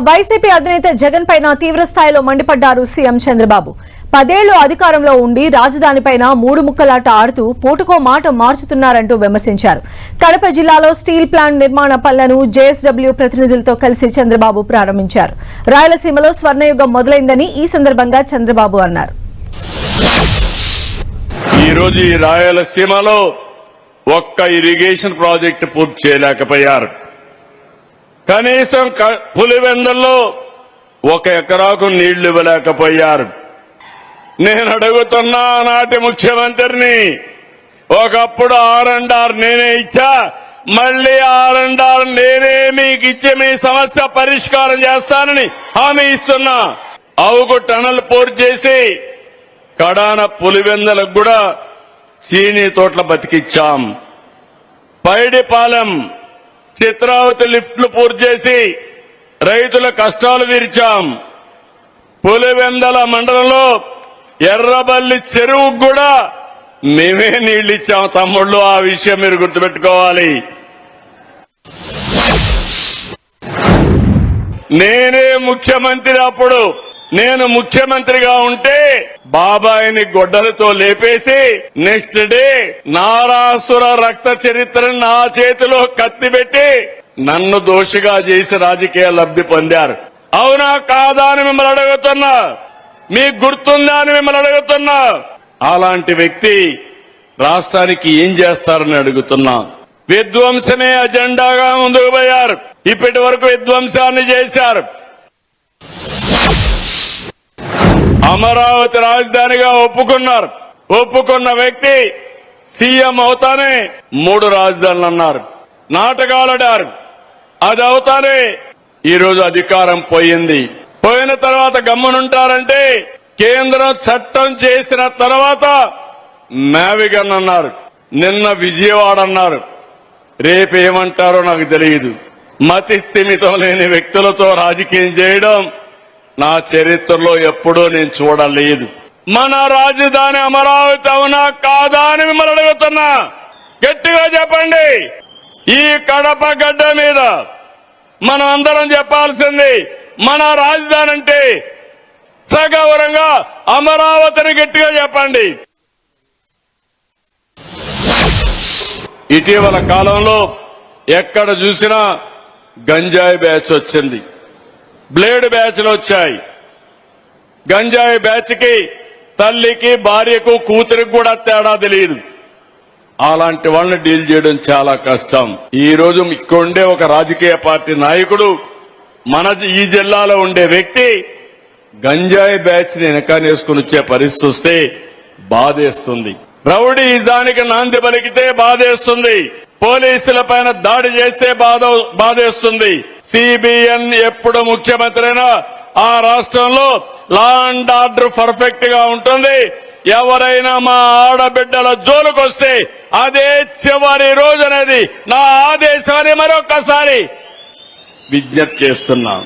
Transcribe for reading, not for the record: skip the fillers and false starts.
YCP అధినేత జగన్ పైన తీవ్ర స్థాయిలో మండిపడ్డారు సీఎం చంద్రబాబు. 10 ఏళ్లు అధికారంలో ఉండి రాజధానిపైన 3 ముక్కలాట ఆడుతూ పూటకో మాట మార్చుతున్నారంటూ విమర్శించారు. కడప జిల్లాలో స్టీల్ ప్లాంట్ నిర్మాణ పనులను జేఎస్డబ్ల్యూ ప్రతినిధులతో కలిసి చంద్రబాబు ప్రారంభించారు. రాయలసీమలో స్వర్ణయుగం మొదలైందని ఈ సందర్భంగా చంద్రబాబు అన్నారు. ఈ రోజు ఈ రాయలసీమలో ఒక్క ఇరిగేషన్ ప్రాజెక్టు పూర్తి చేయలేకపోయారు. కనీసం పులివెందుల్లో 1 ఎకరాకు నీళ్లు ఇవ్వలేకపోయారు. నేను అడుగుతున్నా నాటి ముఖ్యమంత్రిని, ఒకప్పుడు R&R నేనే ఇచ్చా, మళ్లీ R&R నేనే మీకు ఇచ్చి మీ సమస్య పరిష్కారం చేస్తానని హామీ ఇస్తున్నా. అవుకు టనల్ పూర్తి చేసి కడాన పులివెందులకు కూడా చీనీ తోటల బతికిచ్చాం. పైడిపాలెం చిత్రావతి లిఫ్ట్లు పూర్తి చేసి రైతుల కష్టాలు తీర్చాం. పులివెందుల మండలంలో ఎర్రబల్లి చెరువుకు కూడా మేమే నీళ్లు ఇచ్చాం తమ్ముళ్ళు. ఆ విషయం మీరు గుర్తుపెట్టుకోవాలి. నేనే ముఖ్యమంత్రి. అప్పుడు నేను ముఖ్యమంత్రిగా ఉంటే బాబాయిని గొడ్డలతో లేపేసి నెక్స్ట్ డే నారాసుర రక్త చరిత్రను నా చేతిలో కత్తి పెట్టి నన్ను దోషిగా చేసి రాజకీయ లబ్ధి పొందారు. అవునా కాదా అని మిమ్మల్ని అడుగుతున్నా. మీకు గుర్తుందా అని మిమ్మల్ని అడుగుతున్నా. అలాంటి వ్యక్తి రాష్ట్రానికి ఏం చేస్తారని అడుగుతున్నా. విధ్వంసమే అజెండాగా ముందుకు పోయారు. ఇప్పటి వరకు విధ్వంసాన్ని చేశారు. అమరావతి రాజధానిగా ఒప్పుకున్నారు. ఒప్పుకున్న వ్యక్తి సీఎం అవుతానే 3 రాజధానులు అన్నారు, నాటకాలాడారు. అది అవుతానే ఈరోజు అధికారం పోయింది. పోయిన తర్వాత గమ్మునుంటారంటే కేంద్రం చట్టం చేసిన తర్వాత నావిగన్ అన్నారు, నిన్న విజయవాడ అన్నారు. రేపేమంటారో నాకు తెలియదు. మతి స్థిమితం లేని వ్యక్తులతో రాజకీయం చేయడం నా చరిత్రలో ఎప్పుడూ నేను చూడలేదు. మన రాజధాని అమరావతి అవునా కాదా అని మిమ్మల్ని అడుగుతున్నా. గట్టిగా చెప్పండి. ఈ కడప గడ్డ మీద మనం అందరం చెప్పాల్సింది మన రాజధాని అంటే సగౌరవంగా అమరావతిని గట్టిగా చెప్పండి. ఇటీవల కాలంలో ఎక్కడ చూసినా గంజాయి బ్యాచ్ వచ్చింది, బ్లేడ్ బ్యాచ్లు వచ్చాయి. గంజాయి బ్యాచ్ కి తల్లికి భార్యకు కూతురికి కూడా తేడా తెలియదు. అలాంటి వాళ్ళని డీల్ చేయడం చాలా కష్టం. ఈ రోజు ఇక్కడ ఉండే ఒక రాజకీయ పార్టీ నాయకుడు, మన ఈ జిల్లాలో ఉండే వ్యక్తి గంజాయి బ్యాచ్ ని వెనకానేసుకుని వచ్చే పరిస్థితి వస్తే బాధేస్తుంది. రౌడీజానికి నాంది పలికితే బాధేస్తుంది. పోలీసుల పైన దాడి చేస్తే బాధేస్తుంది. సిబిఎన్ ఎప్పుడు ముఖ్యమంత్రి అయినా ఆ రాష్ట్రంలో లా అండ్ ఆర్డర్ పర్ఫెక్ట్ గా ఉంటుంది. ఎవరైనా మా ఆడబిడ్డల జోలుకొస్తే అదే చివరి రోజు అనేది నా ఆదేశాన్ని మరొకసారి విజ్ఞప్తి చేస్తున్నాం.